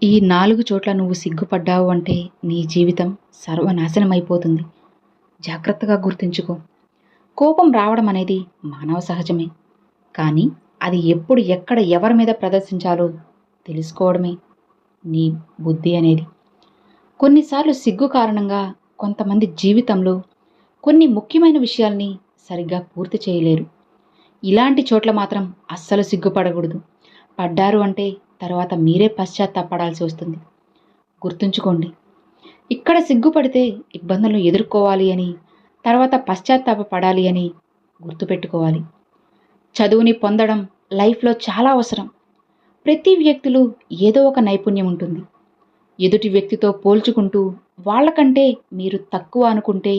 ఈ 4 చోట్ల నువ్వు సిగ్గుపడ్డావు అంటే నీ జీవితం సర్వనాశనమైపోతుంది. జాగ్రత్తగా గుర్తుంచుకో. కోపం రావడం అనేది మానవ సహజమే. కానీ అది ఎప్పుడు, ఎక్కడ, ఎవరి మీద ప్రదర్శించాలో తెలుసుకోవడమే నీ బుద్ధి అనేది. కొన్నిసార్లు సిగ్గు కారణంగా కొంతమంది జీవితంలో కొన్ని ముఖ్యమైన విషయాల్ని సరిగ్గా పూర్తి చేయలేరు. ఇలాంటి చోట్ల మాత్రం అస్సలు సిగ్గుపడకూడదు. పడ్డారు అంటే తర్వాత మీరే పశ్చాత్తాపడాల్సి వస్తుంది. గుర్తుంచుకోండి, ఇక్కడ సిగ్గుపడితే ఇబ్బందులను ఎదుర్కోవాలి అని, తర్వాత పశ్చాత్తాపపడాలి అని గుర్తుపెట్టుకోవాలి. చదువుని పొందడం లైఫ్లో చాలా అవసరం. ప్రతి వ్యక్తిలో ఏదో ఒక నైపుణ్యం ఉంటుంది. ఎదుటి వ్యక్తితో పోల్చుకుంటూ వాళ్ళకంటే మీరు తక్కువ అనుకుంటే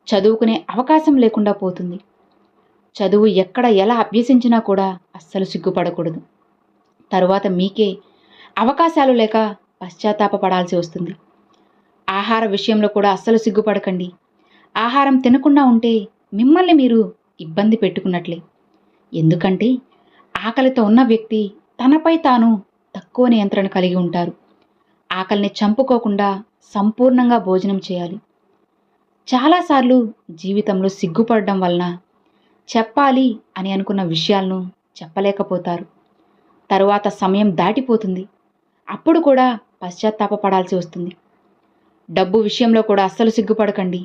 చదువుకునే అవకాశం లేకుండా పోతుంది. చదువు ఎక్కడ ఎలా అభ్యసించినా కూడా అస్సలు సిగ్గుపడకూడదు. తరువాత మీకే అవకాశాలు లేక పశ్చాత్తాపపడాల్సి వస్తుంది. ఆహార విషయంలో కూడా అస్సలు సిగ్గుపడకండి. ఆహారం తినకుండా ఉంటే మిమ్మల్ని మీరు ఇబ్బంది పెట్టుకున్నట్లే. ఎందుకంటే ఆకలితో ఉన్న వ్యక్తి తనపై తాను తక్కువ నియంత్రణ కలిగి ఉంటారు. ఆకలిని చంపుకోకుండా సంపూర్ణంగా భోజనం చేయాలి. చాలాసార్లు జీవితంలో సిగ్గుపడడం వలన చెప్పాలి అని అనుకున్న విషయాలను చెప్పలేకపోతారు. తరువాత సమయం దాటిపోతుంది. అప్పుడు కూడా పశ్చాత్తాపపడాల్సి వస్తుంది. డబ్బు విషయంలో కూడా అస్సలు సిగ్గుపడకండి.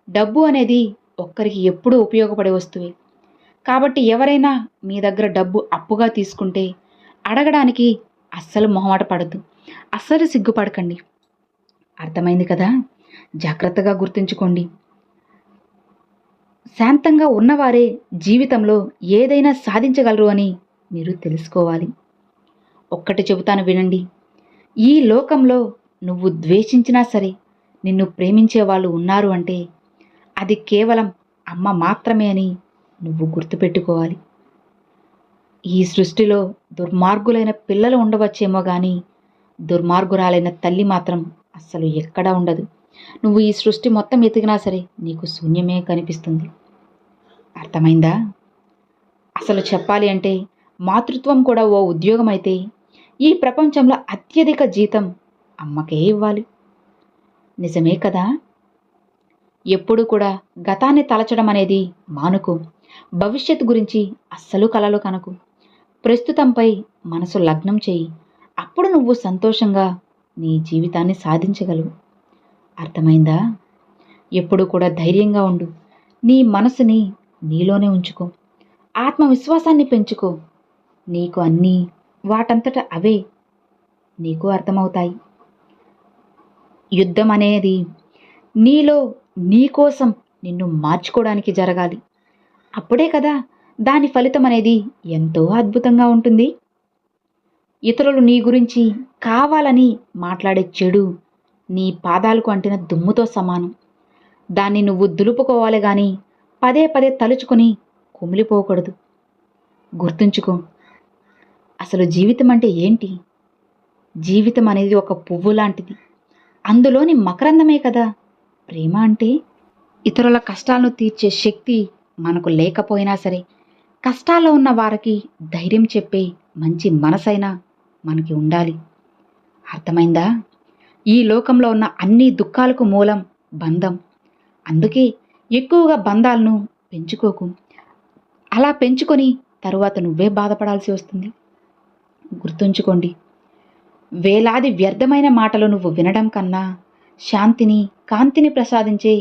డబ్బు అనేది ఒక్కరికి ఎప్పుడూ ఉపయోగపడే వస్తువే. కాబట్టి ఎవరైనా మీ దగ్గర డబ్బు అప్పుగా తీసుకుంటే అడగడానికి అస్సలు మొహమాట పడద్దు. అస్సలు సిగ్గుపడకండి. అర్థమైంది కదా? జాగ్రత్తగా గుర్తుంచుకోండి. శాంతంగా ఉన్నవారే జీవితంలో ఏదైనా సాధించగలరు అని మీరు తెలుసుకోవాలి. ఒక్కటి చెబుతాను వినండి. ఈ లోకంలో నువ్వు ద్వేషించినా సరే నిన్ను ప్రేమించే వాళ్ళు ఉన్నారు అంటే అది కేవలం అమ్మ మాత్రమే అని నువ్వు గుర్తుపెట్టుకోవాలి. ఈ సృష్టిలో దుర్మార్గులైన పిల్లలు ఉండవచ్చేమో కానీ దుర్మార్గురాలైన తల్లి మాత్రం అస్సలు ఎక్కడా ఉండదు. నువ్వు ఈ సృష్టి మొత్తం ఎతికినా సరే నీకు శూన్యమే కనిపిస్తుంది. అర్థమైందా? అసలు చెప్పాలి అంటే మాతృత్వం కూడా ఓ ఉద్యోగం అయితే ఈ ప్రపంచంలో అత్యధిక జీతం అమ్మకే ఇవ్వాలి. నిజమే కదా? ఎప్పుడు కూడా గతాన్ని తలచడం అనేది మానుకు. భవిష్యత్తు గురించి అస్సలు కలలు కనకు. ప్రస్తుతంపై మనసు లగ్నం చేయి. అప్పుడు నువ్వు సంతోషంగా నీ జీవితాన్ని సాధించగలవు. అర్థమైందా? ఎప్పుడు కూడా ధైర్యంగా ఉండు. నీ మనసుని నీలోనే ఉంచుకో. ఆత్మవిశ్వాసాన్ని పెంచుకో. నీకు అన్నీ వాటంతట అవే నీకు అర్థమవుతాయి. యుద్ధం అనేది నీలో నీకోసం నిన్ను మార్చుకోవడానికి జరగాలి. అప్పుడే కదా దాని ఫలితం అనేది ఎంతో అద్భుతంగా ఉంటుంది. ఇతరులు నీ గురించి కావాలని మాట్లాడే చెడు నీ పాదాలకు అంటిన దుమ్ముతో సమానం. దాన్ని నువ్వు దులుపుకోవాలి కానీ పదే పదే తలుచుకొని కుమిలిపోకూడదు. గుర్తుంచుకో, అసలు జీవితం అంటే ఏంటి? జీవితం అనేది ఒక పువ్వు లాంటిది. అందులోని మకరందమే కదా ప్రేమ అంటే. ఇతరుల కష్టాలను తీర్చే శక్తి మనకు లేకపోయినా సరే కష్టాల్లో ఉన్న వారికి ధైర్యం చెప్పే మంచి మనసైనా మనకి ఉండాలి. అర్థమైందా? ఈ లోకంలో ఉన్న అన్ని దుఃఖాలకు మూలం బంధం. అందుకే ఎక్కువగా బంధాలను పెంచుకోకు. అలా పెంచుకొని తరువాత నువ్వే బాధపడాల్సి వస్తుంది. గుర్తుంచుకోండి, వేలాది వ్యర్థమైన మాటలు నువ్వు వినడం కన్నా శాంతిని, కాంతిని ప్రసాదించే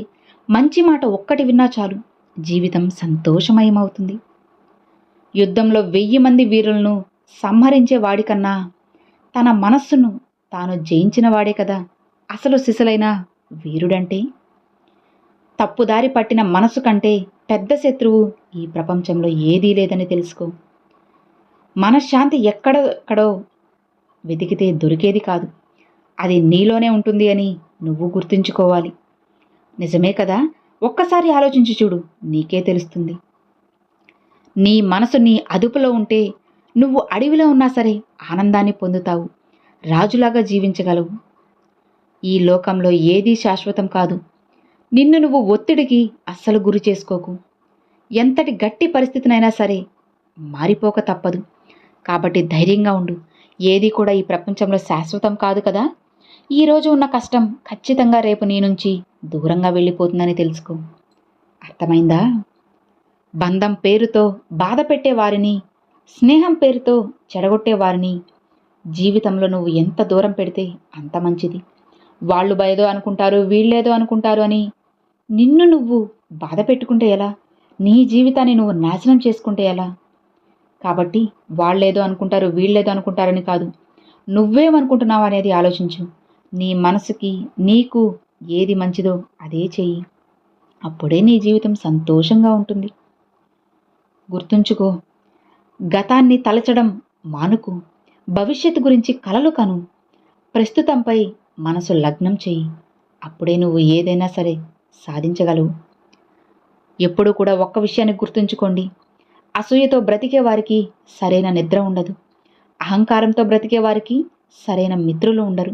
మంచి మాట ఒక్కటి విన్నా చాలు. జీవితం సంతోషమయమవుతుంది. యుద్ధంలో 1000 మంది వీరులను సంహరించే వాడికన్నా తన మనస్సును తాను జయించిన వాడే కదా అసలు సిసలైన వీరుడంటే. తప్పుదారి పట్టిన మనసు కంటే పెద్ద శత్రువు ఈ ప్రపంచంలో ఏదీ లేదని తెలుసుకో. మనశ్శాంతి ఎక్కడెక్కడో వెతికితే దొరికేది కాదు. అది నీలోనే ఉంటుంది అని నువ్వు గుర్తుంచుకోవాలి. నిజమే కదా? ఒక్కసారి ఆలోచించి చూడు, నీకే తెలుస్తుంది. నీ మనసు నీ అదుపులో ఉంటే నువ్వు అడవిలో ఉన్నా సరే ఆనందాన్ని పొందుతావు. రాజులాగా జీవించగలవు. ఈ లోకంలో ఏదీ శాశ్వతం కాదు. నిన్ను నువ్వు ఒత్తిడికి అస్సలు గురి చేసుకోకు. ఎంతటి గట్టి పరిస్థితినైనా సరే మారిపోక తప్పదు. కాబట్టి ధైర్యంగా ఉండు. ఏది కూడా ఈ ప్రపంచంలో శాశ్వతం కాదు కదా. ఈరోజు ఉన్న కష్టం ఖచ్చితంగా రేపు నీ నుంచి దూరంగా వెళ్ళిపోతుందని తెలుసుకో. అర్థమైందా? బంధం పేరుతో బాధ పెట్టే వారిని, స్నేహం పేరుతో చెడగొట్టే వారిని జీవితంలో నువ్వు ఎంత దూరం పెడితే అంత మంచిది. వాళ్ళు ఏదో అనుకుంటారు, వీళ్ళేదో అనుకుంటారు అని నిన్ను నువ్వు బాధ పెట్టుకుంటే ఎలా? నీ జీవితాన్ని నువ్వు నాశనం చేసుకుంటే ఎలా? కాబట్టి వాళ్ళేదో అనుకుంటారు, వీళ్ళేదో అనుకుంటారని కాదు, నువ్వేమనుకుంటున్నావు అనేది ఆలోచించు. నీ మనసుకి నీకు ఏది మంచిదో అదే చెయ్యి. అప్పుడే నీ జీవితం సంతోషంగా ఉంటుంది. గుర్తుంచుకో, గతాన్ని తలచడం మానుకు. భవిష్యత్తు గురించి కలలు కను. ప్రస్తుతంపై మనసు లగ్నం చెయ్యి. అప్పుడే నువ్వు ఏదైనా సరే సాధించగలవు. ఎప్పుడూ కూడా ఒక్క విషయాన్ని గుర్తుంచుకోండి. అసూయతో బ్రతికే వారికి సరైన నిద్ర ఉండదు. అహంకారంతో బ్రతికే వారికి సరైన మిత్రులు ఉండరు.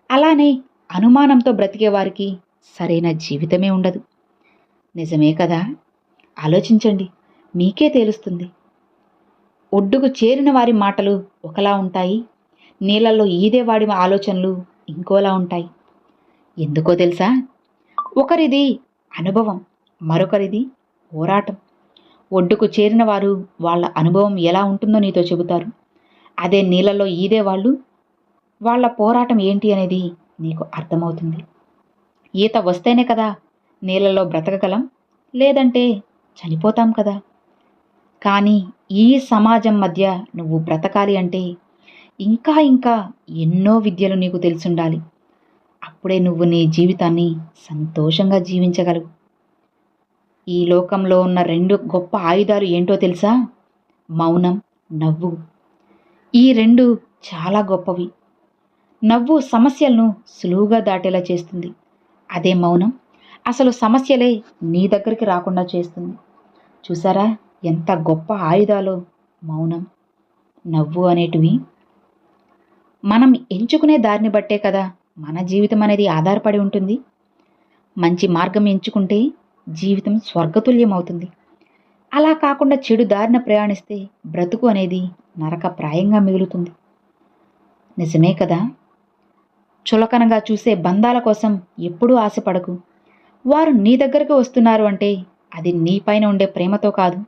అలానే అనుమానంతో బ్రతికే వారికి సరైన జీవితమే ఉండదు. నిజమే కదా? ఆలోచించండి, మీకే తెలుస్తుంది. ఒడ్డుకు చేరిన వారి మాటలు ఒకలా ఉంటాయి, నీళ్ళల్లో ఈదేవాడి ఆలోచనలు ఇంకోలా ఉంటాయి. ఎందుకో తెలుసా? ఒకరిది అనుభవం, మరొకరిది పోరాటం. ఒడ్డుకు చేరిన వారు వాళ్ళ అనుభవం ఎలా ఉంటుందో నీతో చెబుతారు. అదే నీళ్ళల్లో ఈదేవాళ్ళు వాళ్ళ పోరాటం ఏంటి అనేది నీకు అర్థమవుతుంది. ఈత వస్తేనే కదా నీళ్ళలో బ్రతకగలం, లేదంటే చనిపోతాం కదా. కానీ ఈ సమాజం మధ్య నువ్వు బ్రతకాలి అంటే ఇంకా ఇంకా ఎన్నో విద్యలు నీకు తెలిసుండాలి. అప్పుడే నువ్వు నీ జీవితాన్ని సంతోషంగా జీవించగలవు. ఈ లోకంలో ఉన్న 2 గొప్ప ఆయుధాలు ఏంటో తెలుసా? మౌనం, నవ్వు. ఈ 2 చాలా గొప్పవి. నవ్వు సమస్యలను సులువుగా దాటేలా చేస్తుంది. అదే మౌనం అసలు సమస్యలే నీ దగ్గరికి రాకుండా చేస్తుంది. చూసారా ఎంత గొప్ప ఆయుధాలో మౌనం, నవ్వు అనేటివి. మనం ఎంచుకునే దారిని బట్టే కదా మన జీవితం అనేది ఆధారపడి ఉంటుంది. మంచి మార్గం ఎంచుకుంటే జీవితం స్వర్గతుల్యం అవుతుంది. అలా కాకుండా చెడు దారిన ప్రయాణిస్తే బ్రతుకు అనేది నరకప్రాయంగా మిగులుతుంది. నిజమే కదా? చులకనగా చూసే బంధాల కోసం ఎప్పుడూ ఆశపడకు. వారు నీ దగ్గరకు వస్తున్నారు అంటే అది నీపైన ఉండే ప్రేమతో కాదు,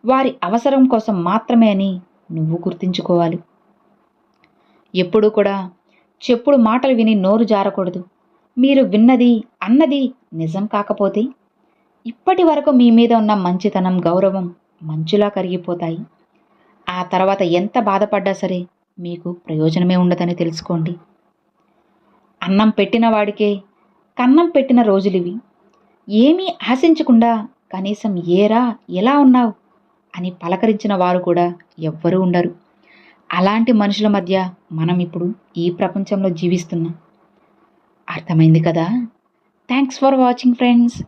వారి అవసరం కోసం మాత్రమే అని నువ్వు గుర్తుంచుకోవాలి. ఎప్పుడూ కూడా చెప్పుడు మాటలు విని నోరు జారకూడదు. మీరు విన్నది అన్నది నిజం కాకపోతే ఇప్పటి వరకు మీ మీద ఉన్న మంచితనం, గౌరవం మంచులా కరిగిపోతాయి. ఆ తర్వాత ఎంత బాధపడ్డా సరే మీకు ప్రయోజనమే ఉండదని తెలుసుకోండి. అన్నం పెట్టిన వాడికే కన్నం పెట్టిన రోజులివి. ఏమీ ఆశించకుండా కనీసం ఏరా ఎలా ఉన్నావు అని పలకరించిన వారు కూడా ఎవ్వరూ ఉండరు. అలాంటి మనుషుల మధ్య మనం ఇప్పుడు ఈ ప్రపంచంలో జీవిస్తున్నాం. అర్థమైంది కదా? Thanks for watching friends.